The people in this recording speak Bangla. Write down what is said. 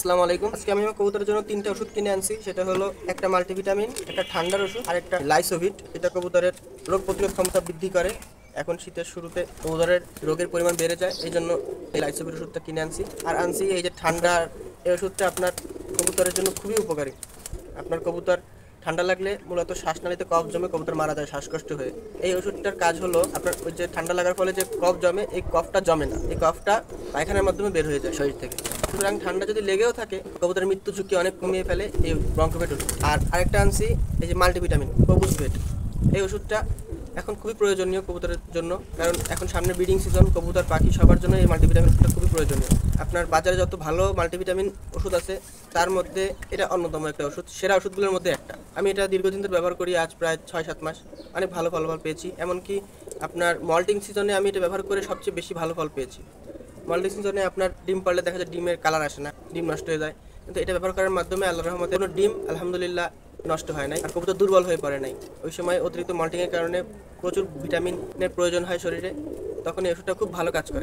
আসসালামু আলাইকুম। আজকে আমি আমার কবুতরের জন্য 3টা ওষুধ কিনে আনছি। সেটা হলো একটা মাল্টিভিটামিন, একটা ঠান্ডার ওষুধ আর একটা লাইসোভিট। এটা কবুতরের রোগ প্রতিরোধ ক্ষমতা বৃদ্ধি করে। এখন শীতের শুরুতে কবুতরের রোগের পরিমাণ বেড়ে যায়, এই জন্য এই লাইসোভিট ওষুধটা কিনে আনছি। আর আনছি এই যে ঠান্ডার এই ওষুধটা আপনার কবুতরের জন্য খুবই উপকারী। আপনার কবুতর ঠান্ডা লাগলে মূলত শ্বাসনালীতে কফ জমে কবুতর মারা যায় শ্বাসকষ্ট হয়ে। এই ওষুধটার কাজ হলো আপনার ওই যে ঠান্ডা লাগার ফলে যে কফ জমে, এই কফটা জমে না, এই কফটা পায়খানার মাধ্যমে বের হয়ে যায় শরীর থেকে। সুতরাং ঠান্ডা যদি লেগেও থাকে কবুতরের মৃত্যু ঝুঁকি অনেক কমিয়ে ফেলে এই ব্রঙ্কোভেট ওষুধ। আর আরেকটা আনছি এই যে মাল্টিভিটামিন কবুজ ভেট। এই ওষুধটা এখন খুবই প্রয়োজনীয় কবুতরের জন্য, কারণ এখন সামনে ব্রিডিং সিজন, কবুতর পাখি সবার জন্য এই মাল্টিভিটামিন ওষুধটা খুবই প্রয়োজনীয়। আপনার বাজারে যত ভালো মাল্টিভিটামিন ওষুধ আছে তার মধ্যে এটা অন্যতম একটা ওষুধ, সেরা ওষুধগুলোর মধ্যে একটা। আমি এটা দীর্ঘদিন ধরে ব্যবহার করি, আজ প্রায় 6-7 মাস। অনেক ভালো ফলাফল পেয়েছি। এমনকি আপনার মল্টিং সিজনে আমি এটা ব্যবহার করে সবচেয়ে বেশি ভালো ফল পেয়েছি। মল্টিং সিজনে আপনার ডিম পারলে দেখা যায় ডিমের কালার আসে না, ডিম নষ্ট হয়ে যায়, কিন্তু এটা ব্যবহার করার মাধ্যমে আল্লাহর রহমতে কোনো ডিম আলহামদুলিল্লাহ নষ্ট হয় নাই, আর কবুতর দুর্বল হয়ে পড়ে নাই। ওই সময় অতিরিক্ত মল্টিংয়ের কারণে প্রচুর ভিটামিনের প্রয়োজন হয় শরীরে, তখন এই ওষুধটা খুব ভালো কাজ করে।